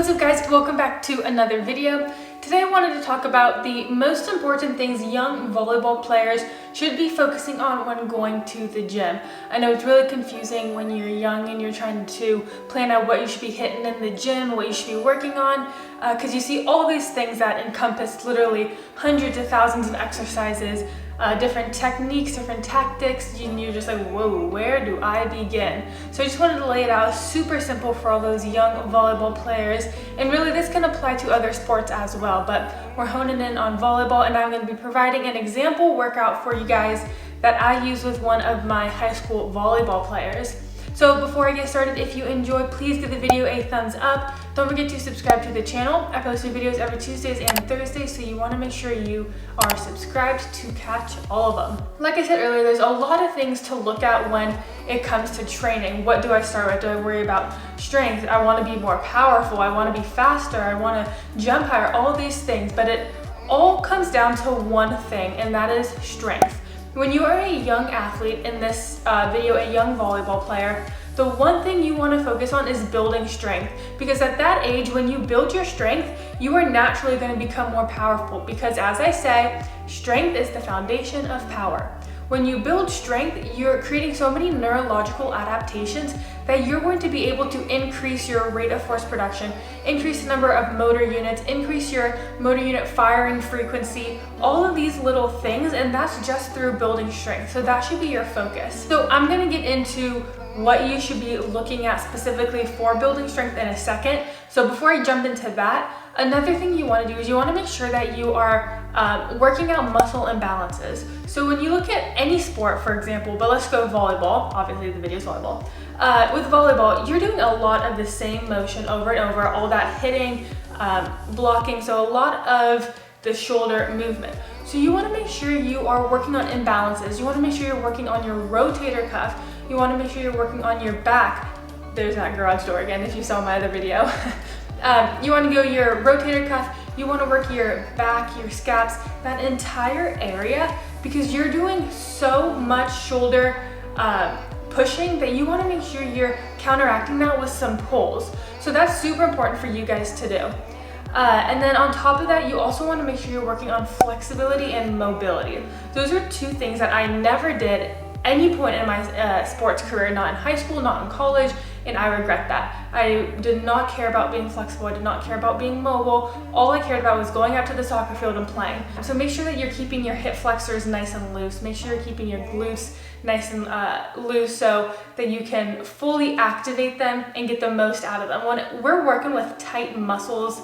What's up guys, welcome back to another video. Today I wanted to talk about the most important things young volleyball players should be focusing on when going to the gym. I know it's really confusing when you're young and you're trying to plan out what you should be hitting in the gym, what you should be working on, because you see all these things that encompass literally hundreds of thousands of exercises, different techniques, different tactics, and you're just like, whoa, where do I begin? So I just wanted to lay it out super simple for all those young volleyball players, and really this can apply to other sports as well, but we're honing in on volleyball, and I'm going to be providing an example workout for you guys that I use with one of my high school volleyball players. So before I get started, if you enjoy, please give the video a thumbs up. Don't forget to subscribe to the channel. I post new videos every Tuesdays and Thursdays, so you want to make sure you are subscribed to catch all of them. Like I said earlier, there's a lot of things to look at when it comes to training. What do I start with? Do I worry about strength? I want to be more powerful. I want to be faster. I want to jump higher, all these things, but it all comes down to one thing, and that is strength. When you are a young athlete, in this video, a young volleyball player, the one thing you want to focus on is building strength, because at that age, when you build your strength, you are naturally going to become more powerful, because as I say, strength is the foundation of power. When you build strength, you're creating so many neurological adaptations that you're going to be able to increase your rate of force production, increase the number of motor units, increase your motor unit firing frequency, all of these little things, and that's just through building strength. So that should be your focus. So I'm going to get into what you should be looking at specifically for building strength in a second. So before I jump into that, another thing you want to do is you want to make sure that you are working out muscle imbalances. So when you look at any sport, for example, but let's go volleyball, obviously the video is volleyball. With volleyball, you're doing a lot of the same motion over and over, all that hitting, blocking, so a lot of the shoulder movement. So you want to make sure you are working on imbalances. You want to make sure you're working on your rotator cuff. You want to make sure you're working on your back. There's that garage door again if you saw my other video. You want to go your rotator cuff. You want to work your back, your scaps, that entire area, because you're doing so much shoulder pushing that you want to make sure you're counteracting that with some pulls. So that's super important for you guys to do. And then on top of that, you also want to make sure you're working on flexibility and mobility. Those are two things that I never did any point in my sports career, not in high school, not in college, and I regret that. I did not care about being flexible. I did not care about being mobile. All I cared about was going out to the soccer field and playing. So make sure that you're keeping your hip flexors nice and loose. Make sure you're keeping your glutes nice and loose so that you can fully activate them and get the most out of them. When we're working with tight muscles,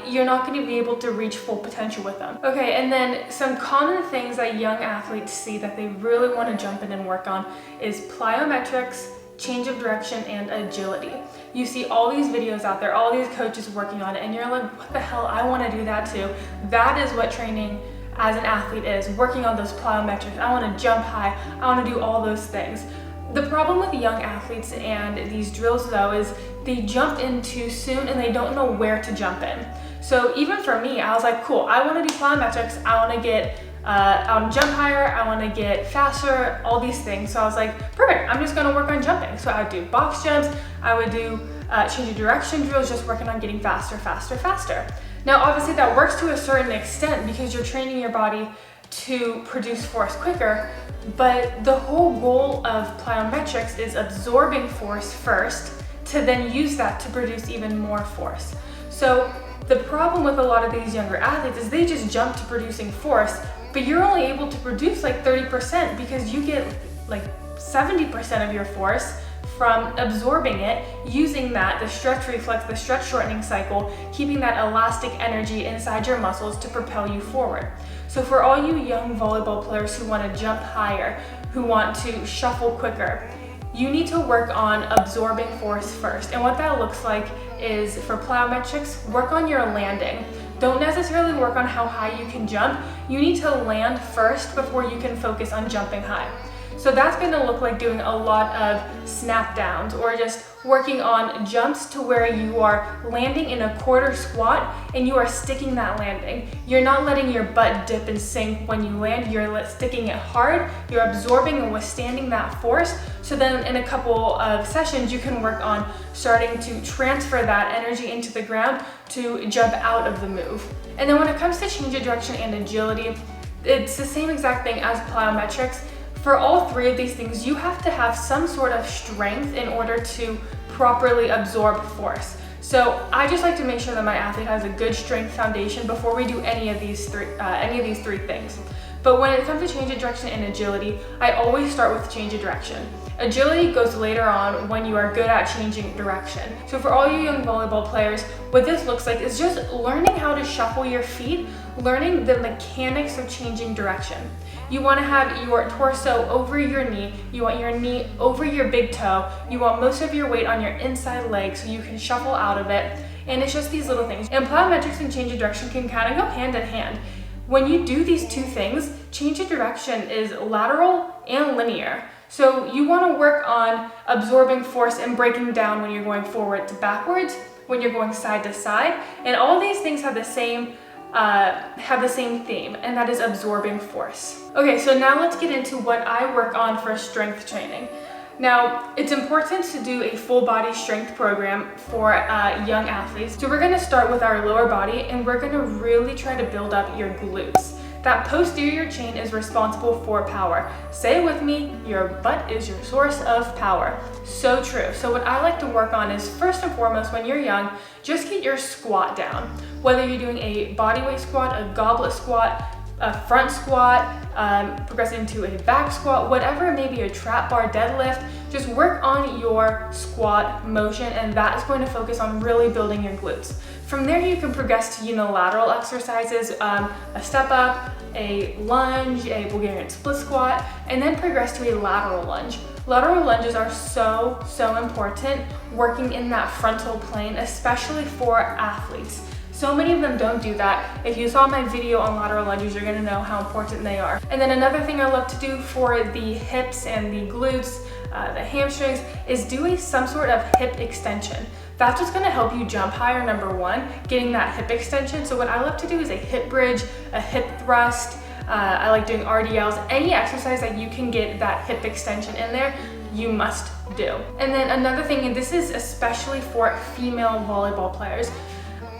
you're not going to be able to reach full potential with them. Okay, and then some common things that young athletes see that they really want to jump in and work on is plyometrics, change of direction, and agility. You see all these videos out there, all these coaches working on it, and you're like, what the hell, I want to do that too. That is what training as an athlete is, working on those plyometrics. I want to jump high, I want to do all those things. The problem with young athletes and these drills though is they jump in too soon and they don't know where to jump in. So even for me, I was like, cool, I want to do plyometrics, I want to jump higher, I want to get faster, all these things. So I was like, perfect, I'm just going to work on jumping. So I would do box jumps, I would do change of direction drills, just working on getting faster, faster, faster. Now obviously that works to a certain extent because you're training your body to produce force quicker, but the whole goal of plyometrics is absorbing force first to then use that to produce even more force. So the problem with a lot of these younger athletes is they just jump to producing force, but you're only able to produce like 30% because you get like 70% of your force from absorbing it, using that, the stretch reflex, the stretch shortening cycle, keeping that elastic energy inside your muscles to propel you forward. So for all you young volleyball players who want to jump higher, who want to shuffle quicker, you need to work on absorbing force first. And what that looks like is, for plyometrics, work on your landing. Don't necessarily work on how high you can jump. You need to land first before you can focus on jumping high. So that's going to look like doing a lot of snap downs, or just working on jumps to where you are landing in a quarter squat and you are sticking that landing. You're not letting your butt dip and sink when you land, you're sticking it hard, you're absorbing and withstanding that force. So then in a couple of sessions, you can work on starting to transfer that energy into the ground to jump out of the move. And then when it comes to change of direction and agility, it's the same exact thing as plyometrics. For all three of these things, you have to have some sort of strength in order to properly absorb force. So I just like to make sure that my athlete has a good strength foundation before we do any of these three things. But when it comes to change of direction and agility, I always start with change of direction. Agility goes later on when you are good at changing direction. So for all you young volleyball players, what this looks like is just learning how to shuffle your feet, learning the mechanics of changing direction. You want to have your torso over your knee, you want your knee over your big toe, you want most of your weight on your inside leg so you can shuffle out of it, and it's just these little things. And plyometrics and change of direction can kind of go hand in hand. When you do these two things, change of direction is lateral and linear. So you want to work on absorbing force and breaking down when you're going forward to backwards, when you're going side to side, and all these things have the same theme, and that is absorbing force. Okay, so now let's get into what I work on for strength training. Now, it's important to do a full body strength program for young athletes. So we're gonna start with our lower body, and we're gonna really try to build up your glutes. That posterior chain is responsible for power. Say it with me, your butt is your source of power. So true. So what I like to work on is, first and foremost, when you're young, just get your squat down. Whether you're doing a bodyweight squat, a goblet squat, a front squat, progressing to a back squat, whatever it may be, a trap bar deadlift, just work on your squat motion, and that is going to focus on really building your glutes. From there, you can progress to unilateral exercises, a step up, a lunge, a Bulgarian split squat, and then progress to a lateral lunge. Lateral lunges are so important, working in that frontal plane, especially for athletes. So many of them don't do that. If you saw my video on lateral lunges, you're gonna know how important they are. And then another thing I love to do for the hips and the glutes, the hamstrings, is do some sort of hip extension. That's what's gonna help you jump higher, number one, getting that hip extension. So what I love to do is a hip bridge, a hip thrust. I like doing RDLs. Any exercise that you can get that hip extension in there, you must do. And then another thing, and this is especially for female volleyball players,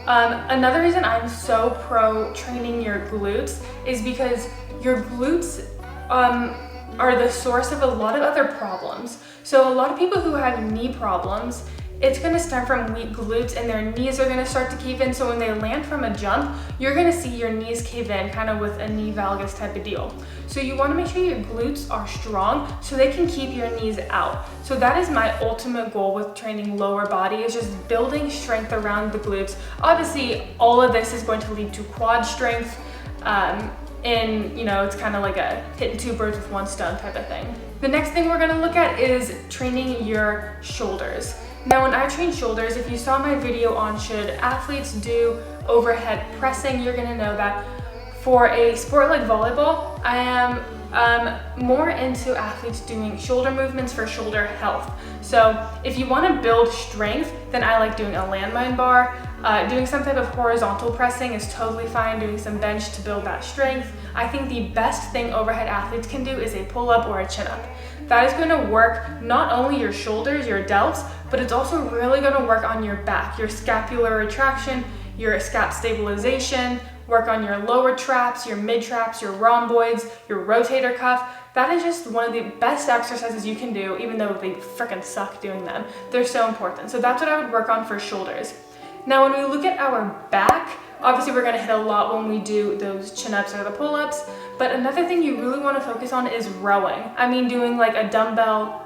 another reason I'm so pro training your glutes is because your glutes are the source of a lot of other problems. So a lot of people who have knee problems, it's gonna stem from weak glutes, and their knees are gonna start to cave in. So when they land from a jump, you're gonna see your knees cave in, kind of with a knee valgus type of deal. So you wanna make sure your glutes are strong so they can keep your knees out. So that is my ultimate goal with training lower body, is just building strength around the glutes. Obviously, all of this is going to lead to quad strength, and it's kind of like a hitting two birds with one stone type of thing. The next thing we're gonna look at is training your shoulders. Now, when I train shoulders, if you saw my video on should athletes do overhead pressing, you're gonna know that for a sport like volleyball, I am more into athletes doing shoulder movements for shoulder health. So if you wanna build strength, then I like doing a landmine bar. Doing some type of horizontal pressing is totally fine, doing some bench to build that strength. I think the best thing overhead athletes can do is a pull-up or a chin-up. That is gonna work not only your shoulders, your delts, but it's also really gonna work on your back, your scapular retraction, your scap stabilization, work on your lower traps, your mid traps, your rhomboids, your rotator cuff. That is just one of the best exercises you can do, even though they freaking suck doing them. They're so important. So that's what I would work on for shoulders. Now, when we look at our back, obviously we're gonna hit a lot when we do those chin-ups or the pull-ups, but another thing you really wanna focus on is rowing. I mean, doing like a dumbbell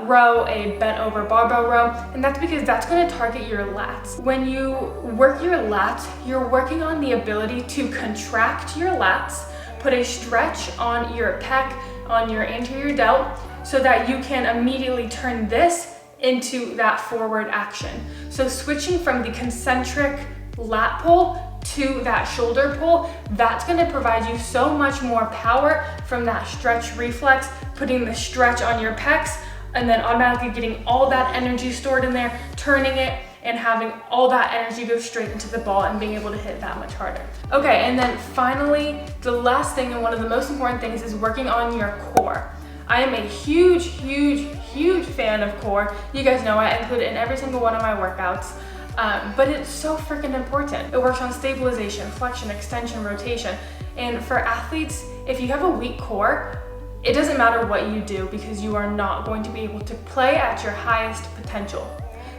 row, a bent over barbell row, and that's because that's gonna target your lats. When you work your lats, you're working on the ability to contract your lats, put a stretch on your pec, on your anterior delt, so that you can immediately turn this into that forward action. So switching from the concentric lat pull to that shoulder pull, that's going to provide you so much more power from that stretch reflex, putting the stretch on your pecs, and then automatically getting all that energy stored in there, turning it, and having all that energy go straight into the ball and being able to hit that much harder. Okay, and then finally, the last thing and one of the most important things is working on your core. I am a huge fan of core. You guys know I include it in every single one of my workouts. But it's so freaking important. It works on stabilization, flexion, extension, rotation. And for athletes, if you have a weak core, it doesn't matter what you do because you are not going to be able to play at your highest potential.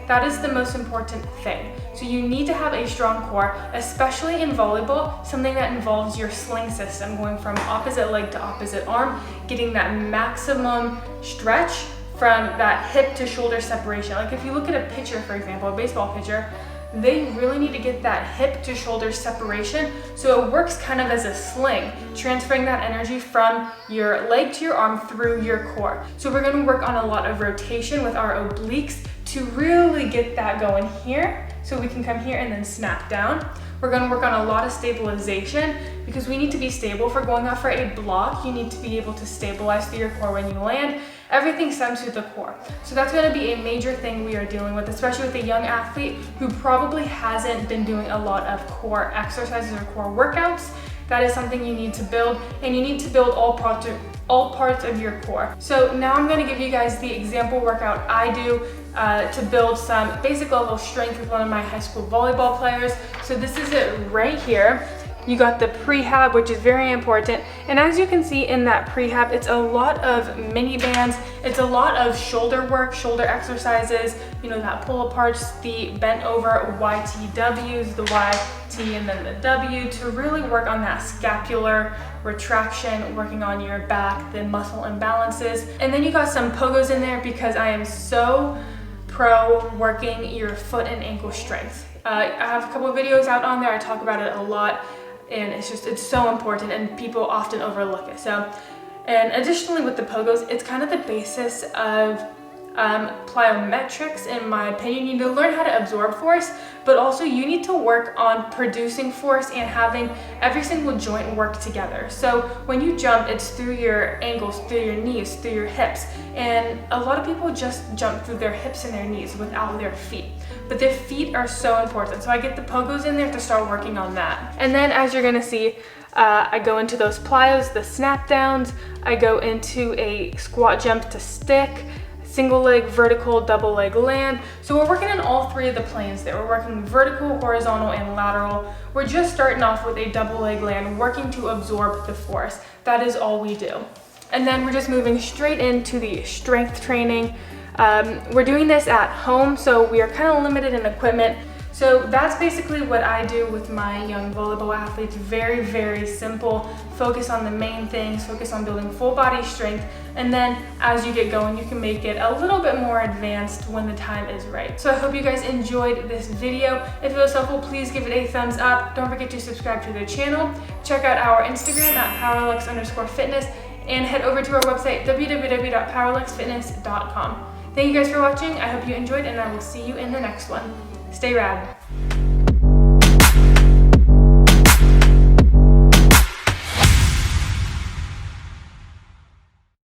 That is the most important thing. So you need to have a strong core, especially in volleyball, something that involves your sling system, going from opposite leg to opposite arm, getting that maximum stretch from that hip to shoulder separation. Like if you look at a pitcher, for example, a baseball pitcher, they really need to get that hip to shoulder separation so it works kind of as a sling, transferring that energy from your leg to your arm through your core. So we're gonna work on a lot of rotation with our obliques to really get that going here. So we can come here and then snap down. We're gonna work on a lot of stabilization because we need to be stable. For going out for a block, you need to be able to stabilize through your core when you land. Everything stems through the core. So that's gonna be a major thing we are dealing with, especially with a young athlete who probably hasn't been doing a lot of core exercises or core workouts. That is something you need to build, and you need to build all parts of your core. So now I'm gonna give you guys the example workout I do to build some basic level strength with one of my high school volleyball players. So this is it right here. You got the prehab, which is very important. And as you can see in that prehab, it's a lot of mini bands. It's a lot of shoulder work, shoulder exercises, you know, that pull aparts, the bent over YTWs, the YT and then the W, to really work on that scapular retraction, working on your back, the muscle imbalances. And then you got some pogos in there because I am so pro working your foot and ankle strength. I have a couple of videos out on there. I talk about it a lot. And it's so important and people often overlook it. So, and additionally with the pogos, it's kind of the basis of plyometrics, in my opinion. You need to learn how to absorb force, but also you need to work on producing force and having every single joint work together. So when you jump, it's through your ankles, through your knees, through your hips. And a lot of people just jump through their hips and their knees without their feet. But their feet are so important. So I get the pogos in there to start working on that. And then as you're gonna see, I go into those plyos, the snap downs. I go into a squat jump to stick, single leg, vertical, double leg land. So we're working on all three of the planes there. We're working vertical, horizontal, and lateral. We're just starting off with a double leg land, working to absorb the force. That is all we do. And then we're just moving straight into the strength training. We're doing this at home, so we are kind of limited in equipment. So that's basically what I do with my young volleyball athletes. Very, very simple. Focus on the main things, focus on building full body strength, and then as you get going, you can make it a little bit more advanced when the time is right. So I hope you guys enjoyed this video. If it was helpful, please give it a thumbs up. Don't forget to subscribe to the channel. Check out our Instagram at powerlux_fitness and head over to our website, www.powerluxfitness.com. Thank you guys for watching. I hope you enjoyed, and I will see you in the next one. Stay rad.